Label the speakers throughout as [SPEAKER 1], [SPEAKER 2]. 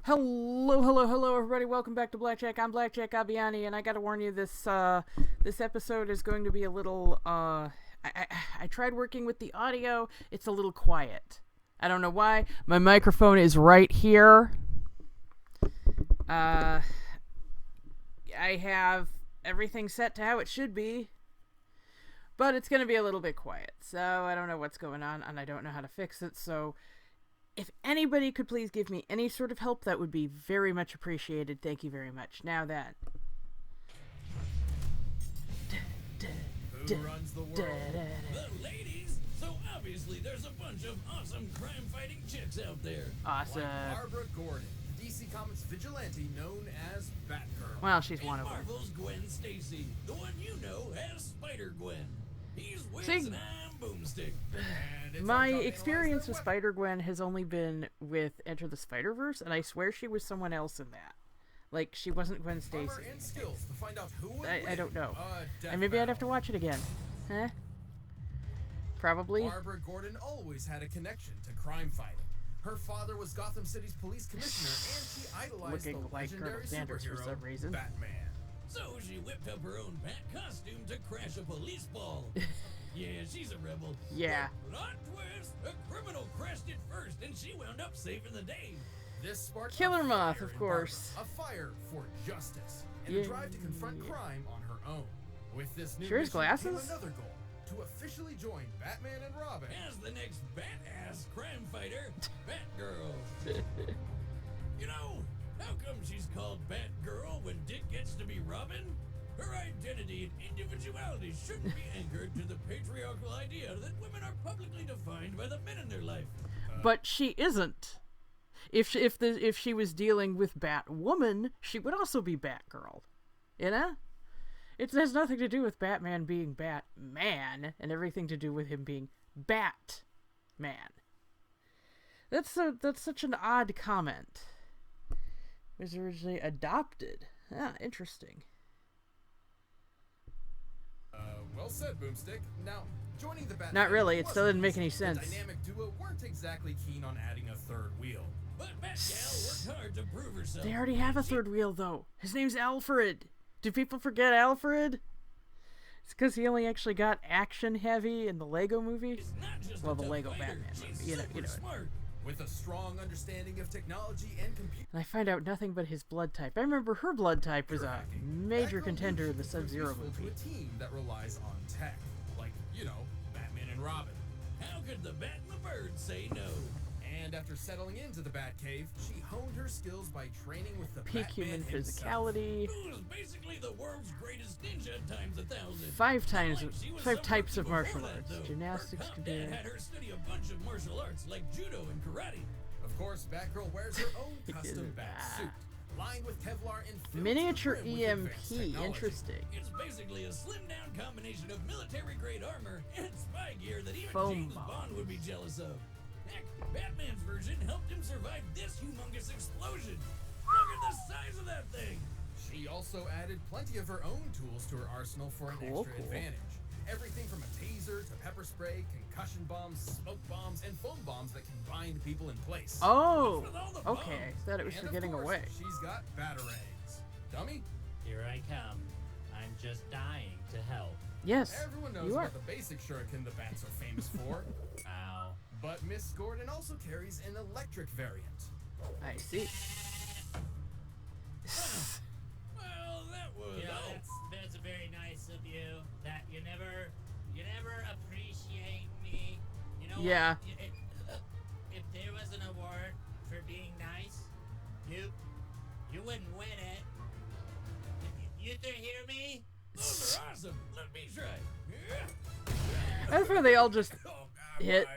[SPEAKER 1] Hello, everybody. Welcome back to Blackjack. I'm Blackjack Abiani, and I gotta warn you, this episode is going to be a little, I tried working with the audio. It's a little quiet. I don't know why. My microphone is right here. I have everything set to how it should be, but it's gonna be a little bit quiet. So I don't know what's going on, and I don't know how to fix it, so if anybody could please give me any sort of help, that would be very much appreciated. Thank you very much. Now that.
[SPEAKER 2] Who runs the world? The ladies. So obviously there's a bunch of awesome crime-fighting chicks out there.
[SPEAKER 1] Awesome.
[SPEAKER 2] Like Barbara Gordon, DC Comics vigilante known as Batgirl.
[SPEAKER 1] Well, she's one of them.
[SPEAKER 2] Marvel's Gwen Stacy, the one you know as Spider-Gwen. He's Wiz and I'm Boomstick.
[SPEAKER 1] My experience with Spider-Gwen has only been with Enter the Spider-Verse, and I swear she was someone else in that. Like, she wasn't Gwen Stacy. I don't know. And maybe I'd have to watch it again. Huh? Probably.
[SPEAKER 2] Barbara Gordon always had a connection to crime fighting. Her father was Gotham City's police commissioner, and she idolized
[SPEAKER 1] looking
[SPEAKER 2] the
[SPEAKER 1] like
[SPEAKER 2] legendary
[SPEAKER 1] Colonel Sanders for some reason.
[SPEAKER 2] Batman. So she whipped up her own bat costume to crash a police ball. Yeah, she's a rebel.
[SPEAKER 1] Yeah.
[SPEAKER 2] But plot twist, a criminal crashed it first, and she wound up saving the day. This sparked
[SPEAKER 1] Killer Moth, of course.
[SPEAKER 2] A fire for justice, and a drive to confront crime on her own. With this new
[SPEAKER 1] mission
[SPEAKER 2] came another goal, to officially join Batman and Robin as the next badass crime fighter, Batgirl. You know, how come she's called Batgirl when Dick gets to be Robin? Her identity and individuality shouldn't be anchored to the patriarchal idea that women are publicly defined by the men in their life.
[SPEAKER 1] But she isn't. If she was dealing with Batwoman, she would also be Batgirl. You know? It has nothing to do with Batman being Batman, and everything to do with him being Batman. That's such an odd comment. It was originally adopted. Ah, interesting.
[SPEAKER 2] Well said, Boomstick. Now, joining the Batman.
[SPEAKER 1] Not really. It still didn't make any sense.
[SPEAKER 2] The dynamic duo weren't exactly keen on adding a third wheel. But Batgirl worked hard to prove herself.
[SPEAKER 1] They already have a third wheel, though. His name's Alfred. Do people forget Alfred? It's because he only actually got action heavy in the Lego movie. Well, the Lego Batman movie. You know.
[SPEAKER 2] Smart. With a strong understanding of technology and computing.
[SPEAKER 1] And I find out nothing but his blood type. I remember her blood type was a major contender in the Sub-Zero movie.
[SPEAKER 2] A team that relies on tech, like, you know, Batman and Robin. How could the Bat and the Bird say no? And after settling into the Batcave, she honed her skills by training with the
[SPEAKER 1] peak human physicality.
[SPEAKER 2] Who's basically the world's greatest ninja times 1,000.
[SPEAKER 1] Five types of martial arts. Gymnastics,
[SPEAKER 2] Batman had her study a bunch of martial arts like judo and karate. Of course, Batgirl wears her own custom bat suit, lined with Kevlar and
[SPEAKER 1] miniature EMP. Interesting.
[SPEAKER 2] It's basically a slimmed-down combination of military-grade armor and spy gear that even James Bond would be jealous of. Heck, Batman's version helped him survive this humongous explosion. Look at the size of that thing. She also added plenty of her own tools to her arsenal for an extra advantage. Everything from a taser to pepper spray, concussion bombs, smoke bombs, and foam bombs that can bind people in place.
[SPEAKER 1] Oh, okay. I thought it was for getting away.
[SPEAKER 2] She's got batarangs. Dummy?
[SPEAKER 3] Here I come. I'm just dying to help.
[SPEAKER 1] Yes,
[SPEAKER 2] everyone knows about the basic shuriken the bats are famous for.
[SPEAKER 3] Ow.
[SPEAKER 2] But Miss Gordon also carries an electric variant.
[SPEAKER 1] I see.
[SPEAKER 2] Well, that was.
[SPEAKER 3] You know, that's very nice of you. That you never appreciate me. You know.
[SPEAKER 1] Yeah.
[SPEAKER 3] What? If there was an award for being nice, you wouldn't win it. You hear me?
[SPEAKER 2] Those are awesome. Let me try.
[SPEAKER 1] That's where they all just hit.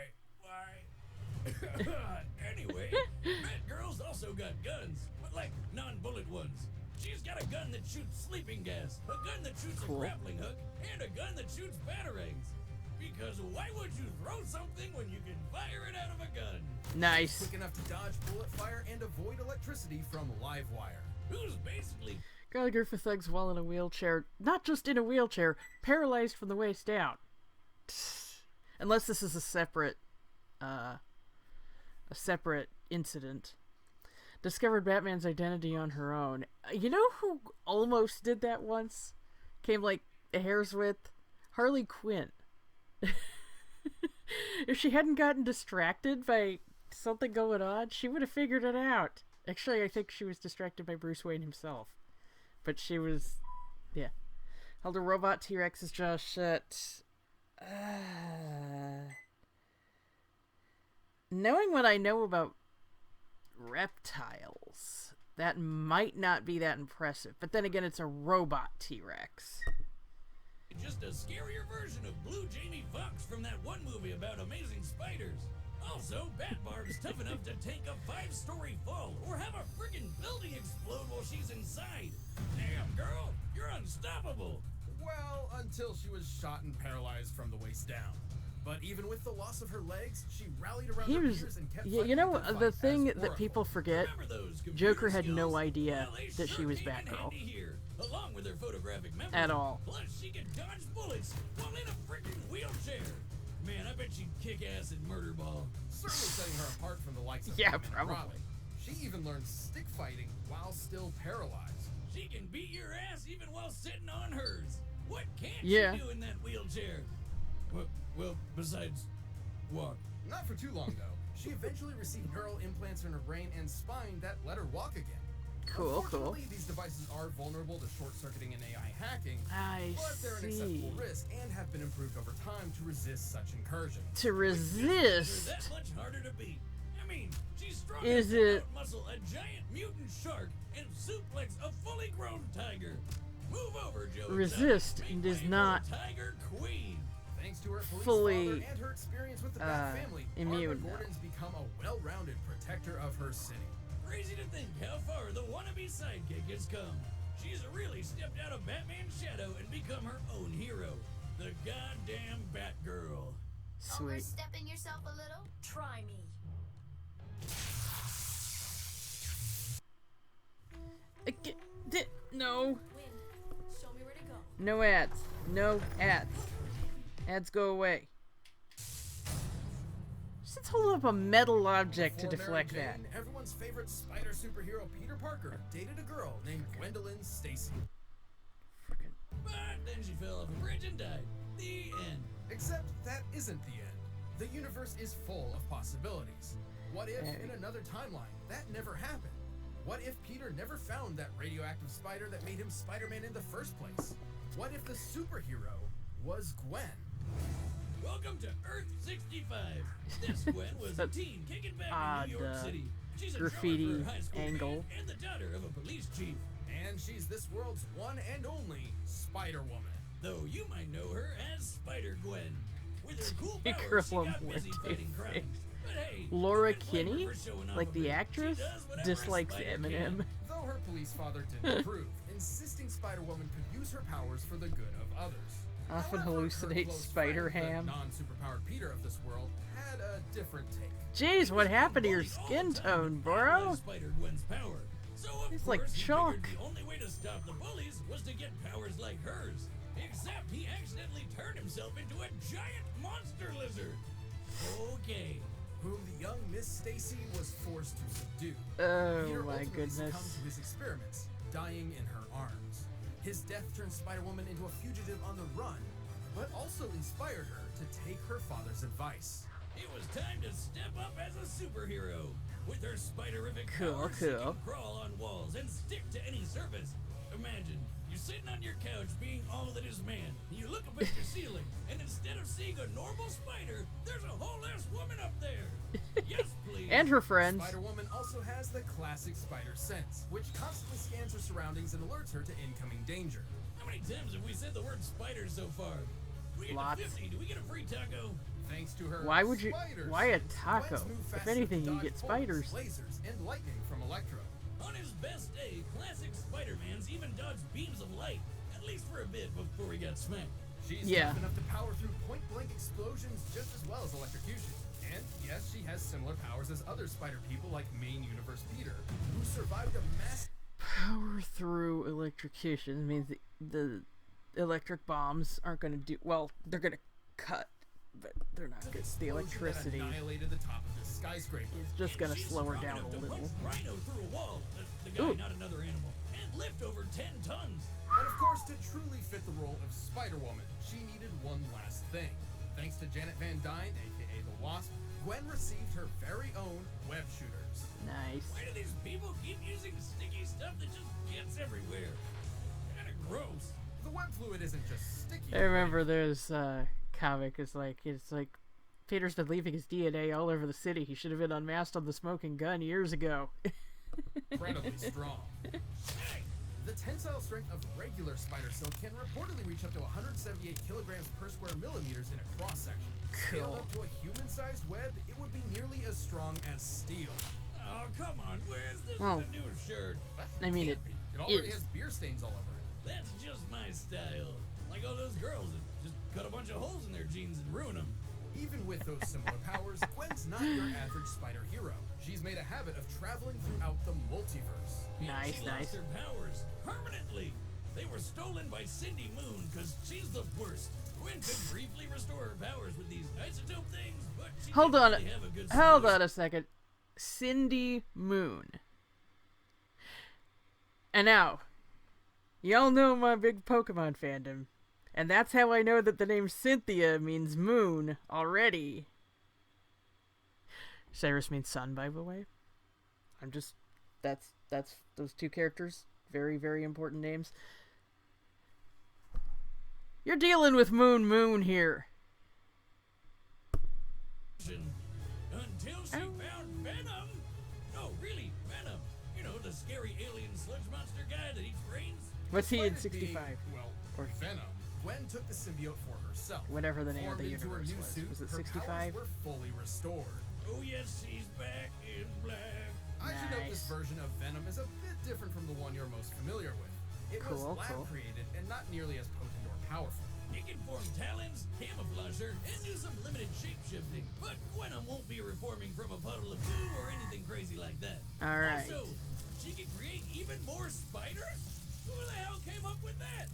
[SPEAKER 2] Anyway, Batgirl's also got guns, but like non-bullet ones. She's got a gun that shoots sleeping gas, a gun that shoots a grappling hook, and a gun that shoots batarangs. Because why would you throw something when you can fire it out of a gun?
[SPEAKER 1] Nice.
[SPEAKER 2] Quick enough to dodge bullet fire and avoid electricity from live wire. Who's basically
[SPEAKER 1] Gallagher for thugs while in a wheelchair. Not just in a wheelchair, paralyzed from the waist down. Unless this is a separate incident. discovered Batman's identity on her own. You know who almost did that once? Came like a hair's width? Harley Quinn. If she hadn't gotten distracted by something going on, she would have figured it out. Actually, I think she was distracted by Bruce Wayne himself. But she was... yeah. Held a robot T-Rex's jaw shut. Knowing what I know about reptiles, that might not be that impressive. But then again, it's a robot T-Rex.
[SPEAKER 2] Just a scarier version of Blue Jamie Foxx from that one movie about amazing spiders. Also, Bat-Barb's tough enough to take a 5-story fall or have a friggin' building explode while she's inside. Damn, girl, you're unstoppable.
[SPEAKER 4] Well, until she was shot and paralyzed from the waist down. But even with the loss of her legs, she rallied around her peers and kept
[SPEAKER 1] you know,
[SPEAKER 4] fighting
[SPEAKER 1] the
[SPEAKER 4] fight
[SPEAKER 1] thing
[SPEAKER 4] as
[SPEAKER 1] that
[SPEAKER 4] Oracle.
[SPEAKER 1] people forget, Joker had no idea that she was Batgirl.
[SPEAKER 2] Along with her photographic memory.
[SPEAKER 1] At all.
[SPEAKER 2] Plus, she can dodge bullets while in a freaking wheelchair. Man, I bet she'd kick ass in Murder Ball.
[SPEAKER 4] Certainly setting her apart from the likes of
[SPEAKER 1] Yeah,
[SPEAKER 4] Batman and
[SPEAKER 1] probably.
[SPEAKER 4] Robin. She even learned stick fighting while still paralyzed.
[SPEAKER 2] She can beat your ass even while sitting on hers. What can't
[SPEAKER 1] Yeah.
[SPEAKER 2] she do in that wheelchair? Well, besides walk.
[SPEAKER 4] Not for too long, though. She eventually received neural implants in her brain and spine that let her walk again.
[SPEAKER 1] Cool.
[SPEAKER 4] Unfortunately, these devices are vulnerable to short-circuiting and AI hacking,
[SPEAKER 1] I
[SPEAKER 4] but they're an
[SPEAKER 1] see.
[SPEAKER 4] acceptable risk and have been improved over time to resist such incursions.
[SPEAKER 1] To
[SPEAKER 2] They're
[SPEAKER 1] resist.
[SPEAKER 2] that much harder to beat. I mean, she's strong
[SPEAKER 1] Is
[SPEAKER 2] enough to
[SPEAKER 1] it-
[SPEAKER 2] outmuscle a giant mutant shark and suplex a fully grown tiger. Move over, Joe.
[SPEAKER 1] Resist
[SPEAKER 2] Exotic.
[SPEAKER 1] and
[SPEAKER 2] Make
[SPEAKER 1] is
[SPEAKER 2] way for
[SPEAKER 1] not
[SPEAKER 2] the Tiger Queen.
[SPEAKER 4] Thanks to her police
[SPEAKER 1] fully,
[SPEAKER 4] father and her experience with the Bat family,
[SPEAKER 1] immune
[SPEAKER 4] Barbara
[SPEAKER 1] now.
[SPEAKER 4] Gordon's become a well-rounded protector of her city.
[SPEAKER 2] Crazy to think how far the wannabe sidekick has come. She's really stepped out of Batman's shadow and become her own hero. The goddamn Batgirl.
[SPEAKER 1] Sweet.
[SPEAKER 5] Overstepping yourself a little? Try me.
[SPEAKER 1] No.
[SPEAKER 5] Wind, show me where to go.
[SPEAKER 1] No ads. No ads. Ads go away. Just hold up a metal object to
[SPEAKER 4] Before
[SPEAKER 1] deflect
[SPEAKER 4] Mary
[SPEAKER 1] that.
[SPEAKER 4] Jane, everyone's favorite spider superhero Peter Parker dated a girl named Gwendolyn Stacy.
[SPEAKER 1] Frickin'
[SPEAKER 2] But then she fell off a bridge and died. The end.
[SPEAKER 4] Except that isn't the end. The universe is full of possibilities. What if, in another timeline, that never happened? What if Peter never found that radioactive spider that made him Spider-Man in the first place? What if the superhero was Gwen?
[SPEAKER 2] Welcome to Earth 65. This Gwen was a teen kicking back
[SPEAKER 1] odd,
[SPEAKER 2] in New York City. She's a
[SPEAKER 1] graffiti
[SPEAKER 2] drummer for a high school
[SPEAKER 1] angle.
[SPEAKER 2] band and the daughter of a police chief.
[SPEAKER 4] And she's this world's one and only Spider-Woman.
[SPEAKER 2] Though you might know her as Spider-Gwen. With her cool
[SPEAKER 1] Secret
[SPEAKER 2] powers, she got
[SPEAKER 1] woman
[SPEAKER 2] busy
[SPEAKER 1] with
[SPEAKER 2] fighting
[SPEAKER 1] two
[SPEAKER 2] crimes. But hey,
[SPEAKER 1] Laura
[SPEAKER 2] who can blame her
[SPEAKER 1] Kinney,
[SPEAKER 2] for showing off
[SPEAKER 1] like
[SPEAKER 2] a
[SPEAKER 1] the
[SPEAKER 2] bit?
[SPEAKER 1] actress,
[SPEAKER 2] She does whatever a
[SPEAKER 1] dislikes
[SPEAKER 2] spider
[SPEAKER 1] Eminem.
[SPEAKER 2] can.
[SPEAKER 4] Though her police father didn't approve, insisting Spider-Woman could use her powers for the good of others.
[SPEAKER 1] Often
[SPEAKER 4] However, her
[SPEAKER 1] hallucinates
[SPEAKER 4] close
[SPEAKER 1] Spider
[SPEAKER 4] friend, the
[SPEAKER 1] Ham.
[SPEAKER 4] non-superpowered Peter of this world had a different take.
[SPEAKER 1] Jeez, what happened to your
[SPEAKER 2] Bullied all
[SPEAKER 1] skin
[SPEAKER 2] the time
[SPEAKER 1] tone,
[SPEAKER 2] and
[SPEAKER 1] bro?
[SPEAKER 2] analyzed Spider-Gwen's power. So of
[SPEAKER 1] He's like
[SPEAKER 2] course, he
[SPEAKER 1] chalk.
[SPEAKER 2] figured the only way to stop the bullies was to get powers like hers. Except he accidentally turned himself into a giant monster lizard. Okay.
[SPEAKER 4] Whom the young Miss Stacy was forced to subdue.
[SPEAKER 1] Oh
[SPEAKER 4] Peter
[SPEAKER 1] my
[SPEAKER 4] ultimately succumbed
[SPEAKER 1] goodness.
[SPEAKER 4] to his experiments, dying in her arms. His death turned Spider-Woman into a fugitive on the run, but also inspired her to take her father's advice.
[SPEAKER 2] It was time to step up as a superhero. With her spiderific
[SPEAKER 1] Cool,
[SPEAKER 2] powers, she
[SPEAKER 1] cool.
[SPEAKER 2] can crawl on walls and stick to any surface. Imagine, you're sitting on your couch being all that is man. You look up at your ceiling, and instead of seeing a normal spider, there's a whole ass woman up there. Yes, please.
[SPEAKER 1] And her friends.
[SPEAKER 4] Spider-Woman also has the classic spider sense, which constantly scans her surroundings and alerts her to incoming danger.
[SPEAKER 2] How many times have we said the word spider so far? We get
[SPEAKER 1] Lots.
[SPEAKER 2] to 50. Do we get a free taco?
[SPEAKER 4] Thanks to her
[SPEAKER 1] Why would you-
[SPEAKER 4] spider
[SPEAKER 1] why a
[SPEAKER 4] sense,
[SPEAKER 1] taco?
[SPEAKER 4] Gwen's move
[SPEAKER 1] If
[SPEAKER 4] faster
[SPEAKER 1] anything,
[SPEAKER 4] to
[SPEAKER 1] you
[SPEAKER 4] dodge
[SPEAKER 1] get
[SPEAKER 4] bullets,
[SPEAKER 1] spiders.
[SPEAKER 4] lasers, and lightning from Electro.
[SPEAKER 2] On his best day, classic Spider-Mans even dodged beams of light, at least for a bit before he got smacked.
[SPEAKER 4] She's
[SPEAKER 1] Yeah.
[SPEAKER 4] tough enough to power through point-blank explosions just as well as electrocution. And yes, she has similar powers as other spider people like main universe Peter, who survived a massive
[SPEAKER 1] Power through electrocution means the electric bombs aren't going to do well. They're going to cut, but they're not good. The
[SPEAKER 4] explosion
[SPEAKER 1] electricity
[SPEAKER 4] that annihilated the top of this skyscraper.
[SPEAKER 1] is just going to
[SPEAKER 2] She's
[SPEAKER 1] slow her
[SPEAKER 2] strong
[SPEAKER 1] down
[SPEAKER 2] enough
[SPEAKER 1] a
[SPEAKER 2] to
[SPEAKER 1] little.
[SPEAKER 2] punch Rhino through a
[SPEAKER 4] role of Spider-Woman, she needed one last thing. Thanks to Janet Van Dyne, aka the Wasp, Gwen received her very own web shooters.
[SPEAKER 1] Nice.
[SPEAKER 2] Why do these people keep using sticky stuff that just gets everywhere? Kinda gross.
[SPEAKER 4] The web fluid isn't just sticky.
[SPEAKER 1] I remember there's comic it's like Peter's been leaving his DNA all over the city. He should have been unmasked on the smoking gun years ago.
[SPEAKER 4] Incredibly strong. The tensile strength of regular spider silk can reportedly reach up to 178 kilograms per square millimeters in a cross section. Scaled up to a human-sized web, it would be nearly as strong as steel.
[SPEAKER 2] Oh, come on, where's this
[SPEAKER 1] Well,
[SPEAKER 2] in the new shirt?
[SPEAKER 1] I mean, it
[SPEAKER 4] already
[SPEAKER 1] is.
[SPEAKER 4] has beer stains all over it.
[SPEAKER 2] That's just my style. Like all those girls that just cut a bunch of holes in their jeans and ruin them.
[SPEAKER 4] Even with those similar powers, Gwen's not your average spider hero. She's made a habit of traveling throughout the multiverse.
[SPEAKER 1] Nice,
[SPEAKER 2] she
[SPEAKER 1] nice.
[SPEAKER 2] lost her powers permanently. They were stolen by Cindy Moon because she's the worst. Gwen could briefly restore her powers with these isotope things, but she
[SPEAKER 1] Hold
[SPEAKER 2] didn't
[SPEAKER 1] on,
[SPEAKER 2] really have a good
[SPEAKER 1] hold
[SPEAKER 2] solution.
[SPEAKER 1] on a second. Cindy Moon. And now, y'all know my big Pokemon fandom. And that's how I know that the name Cynthia means moon already. Cyrus means sun, by the way. That's those two characters. Very, very important names. You're dealing with Moon here.
[SPEAKER 2] Until she found Venom. No, really, Venom. You know, the scary alien sludge monster guy that eats brains.
[SPEAKER 1] What's he in
[SPEAKER 4] Despite it being,
[SPEAKER 1] 65?
[SPEAKER 4] well,
[SPEAKER 1] Or
[SPEAKER 4] Venom. Gwen took the symbiote for herself.
[SPEAKER 1] whatever the name of
[SPEAKER 4] Formed
[SPEAKER 1] the
[SPEAKER 4] into her
[SPEAKER 1] universe
[SPEAKER 4] new
[SPEAKER 1] was.
[SPEAKER 4] suit,
[SPEAKER 1] Was it
[SPEAKER 4] her
[SPEAKER 1] 65?
[SPEAKER 4] powers were fully restored.
[SPEAKER 2] Oh yes, she's back in black.
[SPEAKER 4] I should note this
[SPEAKER 1] Nice.
[SPEAKER 4] version of Venom is a bit different from the one you're most familiar with. It was
[SPEAKER 1] Cool,
[SPEAKER 4] lab
[SPEAKER 1] cool.
[SPEAKER 4] created and not nearly as potent or powerful.
[SPEAKER 2] He can form talons, camouflage her, and do some limited shape-shifting. But Gwenum won't be reforming from a puddle of poo or anything crazy like that.
[SPEAKER 1] Alright.
[SPEAKER 2] Also, she can create even more spiders? Who the hell came up with that?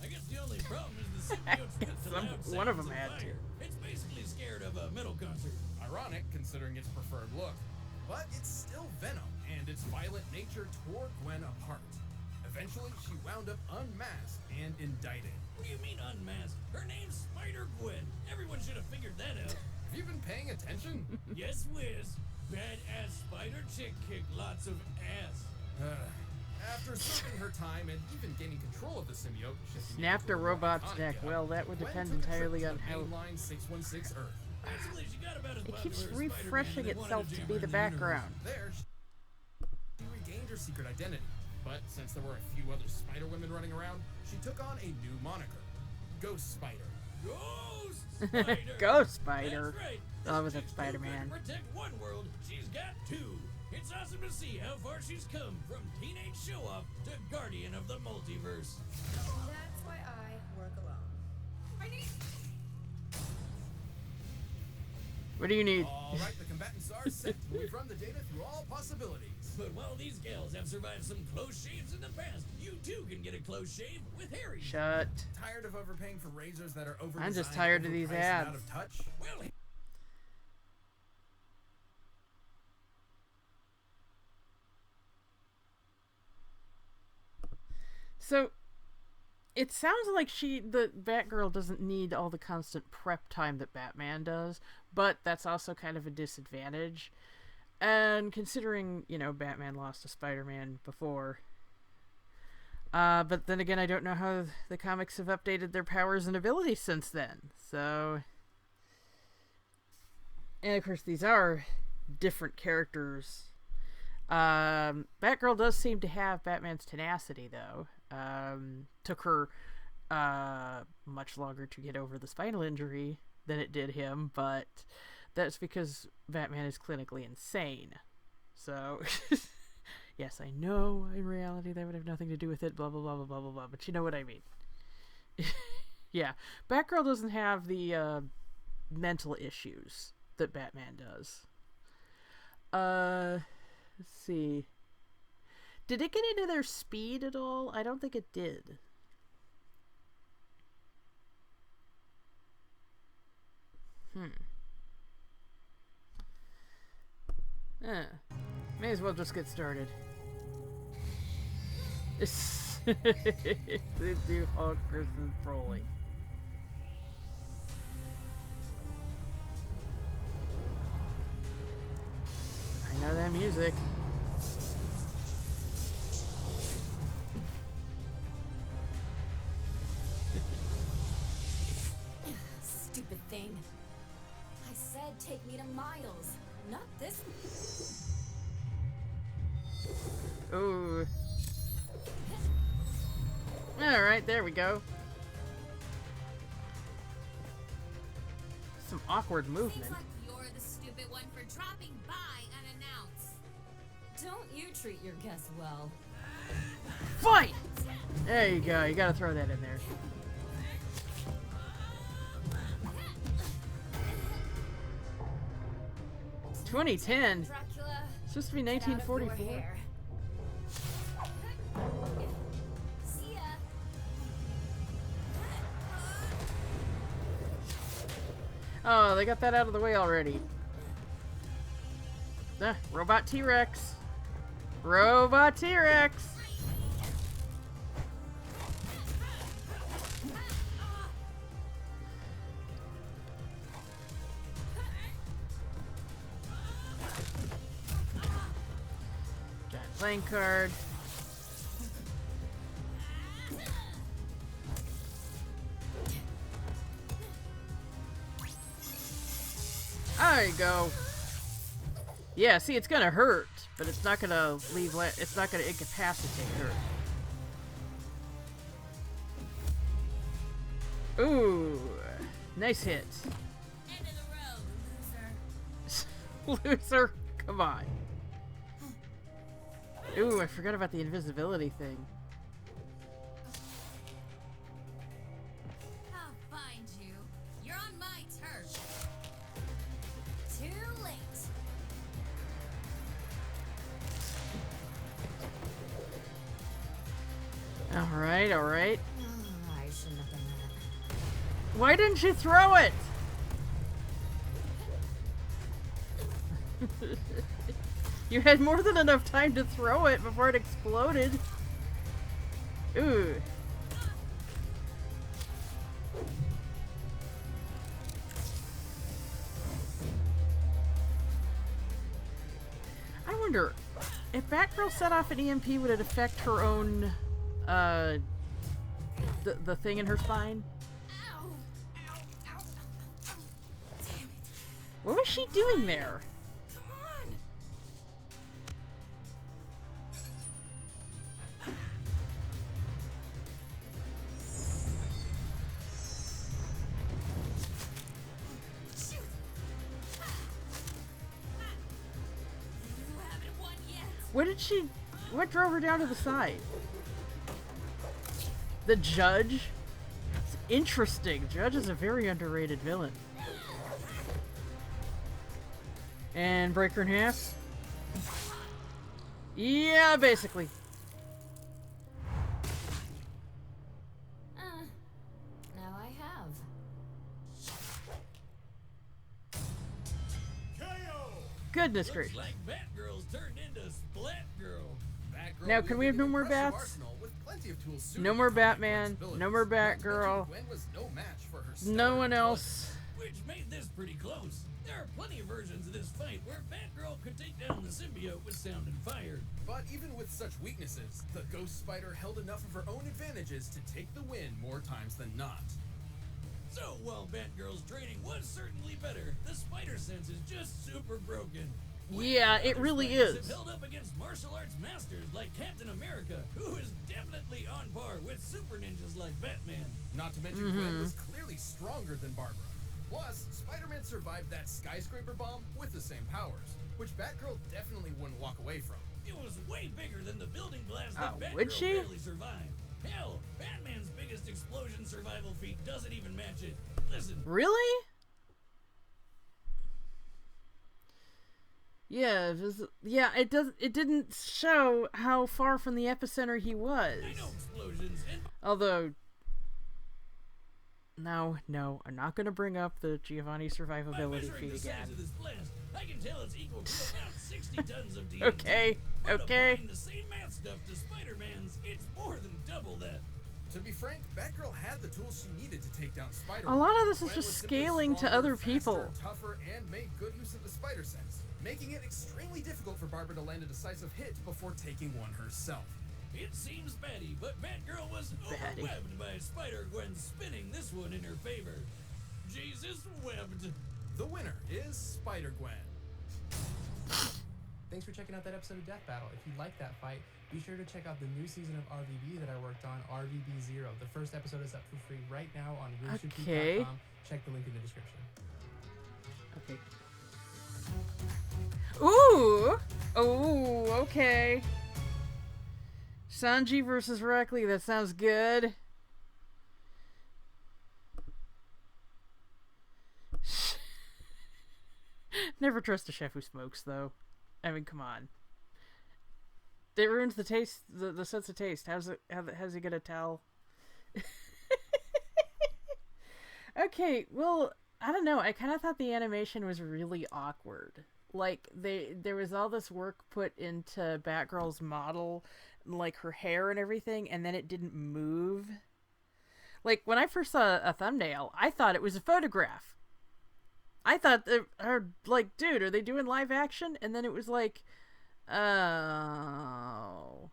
[SPEAKER 2] I guess the only problem is the symbiote spits
[SPEAKER 1] Some-
[SPEAKER 2] loud
[SPEAKER 1] one of
[SPEAKER 2] sounds
[SPEAKER 1] them
[SPEAKER 2] and
[SPEAKER 1] had to.
[SPEAKER 2] fire. It's basically scared of a metal concert.
[SPEAKER 4] Ironic, considering its preferred look. But it's still Venom, and its violent nature tore Gwen apart. Eventually, she wound up unmasked and indicted.
[SPEAKER 2] What do you mean unmasked? Her name's Spider-Gwen. Everyone should have figured that out.
[SPEAKER 4] Have you been paying attention?
[SPEAKER 2] Yes, Wiz. Badass spider chick kicked lots of ass.
[SPEAKER 4] After serving her time and even gaining control of the symbiote, shifting
[SPEAKER 1] Snapped
[SPEAKER 4] into
[SPEAKER 1] a robot's
[SPEAKER 4] iconic
[SPEAKER 1] neck.
[SPEAKER 4] getup,
[SPEAKER 1] Well, that would
[SPEAKER 4] Gwen
[SPEAKER 1] depend
[SPEAKER 4] took a trip
[SPEAKER 1] entirely
[SPEAKER 4] to
[SPEAKER 1] on
[SPEAKER 4] the
[SPEAKER 1] how...
[SPEAKER 4] mainline 616 Earth.
[SPEAKER 2] Basically, she got about as
[SPEAKER 1] It
[SPEAKER 2] popular
[SPEAKER 1] keeps
[SPEAKER 2] as Spider-Man
[SPEAKER 1] refreshing
[SPEAKER 2] that wanted
[SPEAKER 1] itself to
[SPEAKER 2] jam
[SPEAKER 1] be
[SPEAKER 2] her
[SPEAKER 1] the
[SPEAKER 2] in universe.
[SPEAKER 1] background.
[SPEAKER 4] There, she regained her secret identity. But since there were a few other Spider-Women running around, she took on a new moniker. Ghost Spider.
[SPEAKER 2] Ghost Spider.
[SPEAKER 1] Ghost Spider.
[SPEAKER 2] That's right.
[SPEAKER 1] Oh,
[SPEAKER 2] This
[SPEAKER 1] was that
[SPEAKER 2] chick's too
[SPEAKER 1] Spider-Man?
[SPEAKER 2] good to protect one world, she's got two. It's awesome to see how far she's come from teenage show-off to guardian of the multiverse.
[SPEAKER 5] That's why I work alone. I need.
[SPEAKER 1] What do you need?
[SPEAKER 4] All right, the combatants are set. We've run the data through all possibilities.
[SPEAKER 2] But while these gals have survived some close shaves in the past, you too can get a close shave with Harry.
[SPEAKER 1] Shut.
[SPEAKER 4] Tired of overpaying for razors that are over?
[SPEAKER 1] I'm just tired of these ads.
[SPEAKER 4] Out of touch.
[SPEAKER 2] Well,
[SPEAKER 1] So, it sounds like the Batgirl doesn't need all the constant prep time that Batman does, but that's also kind of a disadvantage. And considering, Batman lost to Spider-Man before. But then again, I don't know how the comics have updated their powers and abilities since then. So, and of course, these are different characters. Batgirl does seem to have Batman's tenacity, though. Took her much longer to get over the spinal injury than it did him, but that's because Batman is clinically insane. So, yes, I know in reality that would have nothing to do with it, blah, blah, blah, blah, blah, blah, blah, but you know what I mean. Yeah, Batgirl doesn't have the mental issues that Batman does. Let's see. Did it get into their speed at all? I don't think it did. May as well just get started. The two Hulk versus Broly. I know that music.
[SPEAKER 6] Stupid thing. I said take me to Miles, not this.
[SPEAKER 1] Ooh. Alright, there we go. Some awkward movement.
[SPEAKER 6] Seems like you're the stupid one for dropping by unannounced. Don't you treat your guests well.
[SPEAKER 1] Fight! There you go, you gotta throw that in there. $2010.
[SPEAKER 6] Dracula,
[SPEAKER 1] It's supposed to be
[SPEAKER 6] get out of your
[SPEAKER 1] 1944.
[SPEAKER 6] hair. See ya.
[SPEAKER 1] Oh, they got that out of the way already. Robot T-Rex. Robot T-Rex. Giant playing card. There you go. Yeah, see, it's gonna hurt, but it's not gonna leave. It's not gonna incapacitate her. Ooh, nice hit.
[SPEAKER 6] End of the road, loser.
[SPEAKER 1] Loser, come on. Ooh, I forgot about the invisibility thing.
[SPEAKER 6] I'll find you. You're on my turf. Too late.
[SPEAKER 1] Alright, alright.
[SPEAKER 6] Oh, I shouldn't have done that.
[SPEAKER 1] Why didn't you throw it? You had more than enough time to throw it before it exploded. Ooh. I wonder, if Batgirl set off an EMP, would it affect her own, the thing in her spine?
[SPEAKER 6] Ow! Ow! Ow! Ow! Damn it!
[SPEAKER 1] What was she doing there?
[SPEAKER 6] Come on! Shoot! You haven't won yet.
[SPEAKER 1] What drove her down to the side? The Judge? It's interesting. Judge is a very underrated villain. And break her in half? Yeah, basically.
[SPEAKER 6] Now I have.
[SPEAKER 1] Goodness
[SPEAKER 2] Looks
[SPEAKER 1] gracious.
[SPEAKER 2] like Batgirl's turned into Splat Girl.
[SPEAKER 4] Batgirl
[SPEAKER 1] Now, can we have no more
[SPEAKER 4] wielded an impressive
[SPEAKER 1] bats?
[SPEAKER 4] arsenal with plenty of tools suited
[SPEAKER 1] No more
[SPEAKER 4] for
[SPEAKER 1] Batman,
[SPEAKER 4] complex
[SPEAKER 1] no more
[SPEAKER 4] abilities.
[SPEAKER 1] Batgirl.
[SPEAKER 4] Gwen was no match for her
[SPEAKER 1] No
[SPEAKER 4] stellar
[SPEAKER 1] one else.
[SPEAKER 2] Which made this pretty close. There are plenty of versions of this fight where Batgirl could take down the symbiote with sound and fire.
[SPEAKER 4] But even with such weaknesses, the Ghost Spider held enough of her own advantages to take the win more times than not.
[SPEAKER 2] So while Batgirl's training was certainly better, the spider sense is just super broken.
[SPEAKER 1] Yeah, it
[SPEAKER 2] Other
[SPEAKER 1] really
[SPEAKER 2] spiders
[SPEAKER 1] is.
[SPEAKER 2] have held up against martial arts masters like Captain America, who is definitely on par with super ninjas like Batman.
[SPEAKER 4] Not to mention Gwen was clearly stronger than Barbara. Plus, Spider-Man survived that skyscraper bomb with the same powers, which Batgirl definitely wouldn't walk away from.
[SPEAKER 2] It was way bigger than the building blast that
[SPEAKER 1] would
[SPEAKER 2] Batgirl
[SPEAKER 1] she?
[SPEAKER 2] barely survived. Hell, Batman's biggest explosion survival feat doesn't even match it. Listen,
[SPEAKER 1] Really? Yeah, it didn't show how far from the epicenter he was.
[SPEAKER 2] I know explosions and
[SPEAKER 1] Although, no, I'm not going to bring up the Giovanni
[SPEAKER 2] by
[SPEAKER 1] survivability
[SPEAKER 2] measuring
[SPEAKER 1] feat
[SPEAKER 2] the size
[SPEAKER 1] again.
[SPEAKER 2] of this blast, I can tell it's equal to about 60 tons of TNT.
[SPEAKER 1] Okay,
[SPEAKER 2] But
[SPEAKER 1] okay.
[SPEAKER 2] applying the same math stuff to Spider-Man's, it's more than double that.
[SPEAKER 4] To be frank, Batgirl had the tools she needed to take down Spider.
[SPEAKER 1] A lot of this is
[SPEAKER 4] Gwen
[SPEAKER 1] just
[SPEAKER 4] was simply
[SPEAKER 1] scaling to
[SPEAKER 4] stronger,
[SPEAKER 1] other
[SPEAKER 4] faster,
[SPEAKER 1] people.
[SPEAKER 4] tougher, and made good use of the spider sense, making it extremely difficult for Barbara to land a decisive hit before taking one herself.
[SPEAKER 2] It seems batty, but Batgirl was
[SPEAKER 1] Batty.
[SPEAKER 2] overwhelmed by Spider-Gwen spinning this one in her favor. Jesus webbed.
[SPEAKER 4] The winner is Spider-Gwen.
[SPEAKER 7] Thanks for checking out that episode of Death Battle. If you like that fight, be sure to check out the new season of RVB that I worked on, RVB 0. The first episode is up for free right now on
[SPEAKER 1] Okay.
[SPEAKER 7] RuneShipTube.com. Check the link in the description.
[SPEAKER 1] Okay. Ooh! Ooh, okay. Sanji versus Reckley, that sounds good. Never trust a chef who smokes, though. I mean, come on. It ruins the taste, the sense of taste. How's he gonna tell? Okay, well, I don't know. I kind of thought the animation was really awkward. Like, there was all this work put into Batgirl's model, like her hair and everything, and then it didn't move. Like, when I first saw a thumbnail, I thought it was a photograph. I thought, like, dude, are they doing live action? And then it was like, oh.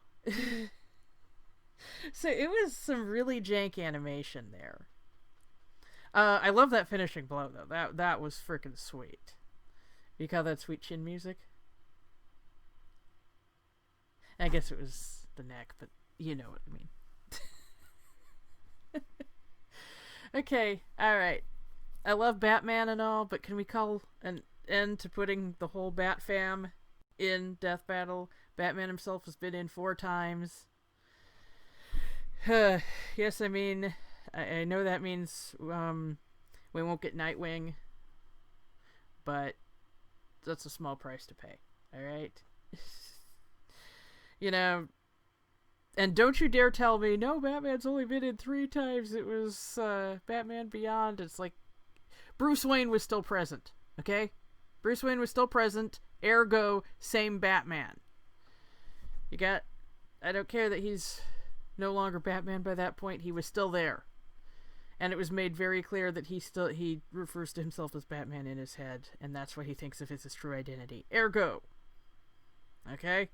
[SPEAKER 1] So it was some really jank animation there. I love that finishing blow, though. That was freaking sweet. You call that sweet chin music? I guess it was the neck, but you know what I mean. Okay, alright. I love Batman and all, but can we call an end to putting the whole Batfam in Death Battle? Batman himself has been in 4 times. Yes, I mean, I know that means we won't get Nightwing, but that's a small price to pay, alright? You know, and don't you dare tell me, no, Batman's only been in 3 times, it was Batman Beyond. It's like, Bruce Wayne was still present, okay? Bruce Wayne was still present, ergo, same Batman. You got, I don't care that he's no longer Batman by that point, he was still there. And it was made very clear that he refers to himself as Batman in his head, and that's what he thinks of as his true identity. Ergo. Okay?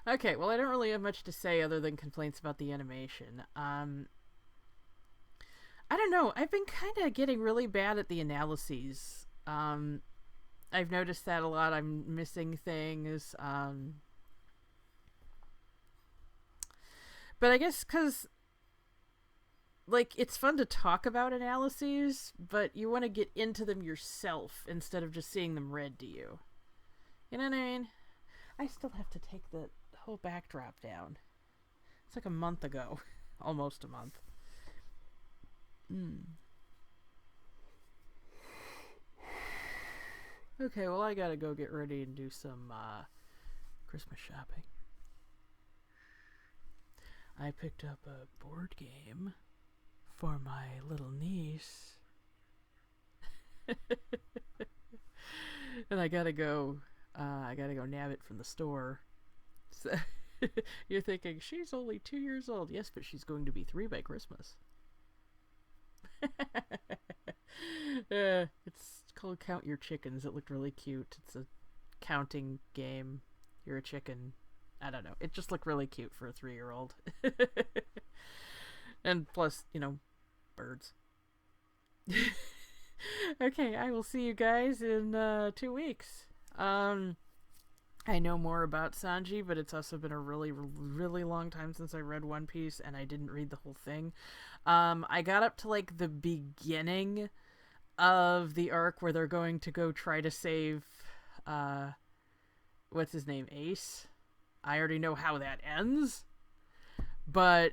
[SPEAKER 1] Okay, well, I don't really have much to say other than complaints about the animation. I don't know. I've been kind of getting really bad at the analyses. I've noticed that a lot. I'm missing things. But I guess because, like, it's fun to talk about analyses, but you want to get into them yourself instead of just seeing them read to you. You know what I mean? I still have to take the whole backdrop down. It's like a month ago. Almost a month. Okay, well, I gotta go get ready and do some Christmas shopping. I picked up a board game for my little niece. And I gotta go nab it from the store. So you're thinking, she's only 2 years old. Yes, but she's going to be 3 by Christmas. It's called Count Your Chickens. It looked really cute. It's a counting game. You're a chicken. I don't know. It just looked really cute for a 3-year-old. And plus, you know, birds. Okay, I will see you guys in 2 weeks. I know more about Sanji, but it's also been a really, really long time since I read One Piece, and I didn't read the whole thing. I got up to, like, the beginning of the arc where they're going to go try to save, what's his name, Ace? I already know how that ends, but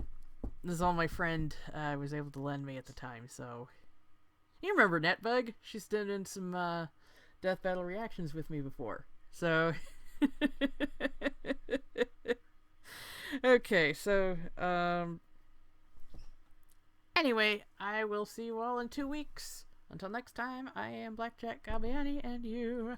[SPEAKER 1] this is all my friend was able to lend me at the time, so... You remember Netbug? She's done some Death Battle reactions with me before, so... Okay, so, anyway, I will see you all in 2 weeks. Until next time, I am Blackjack Gabiani, and you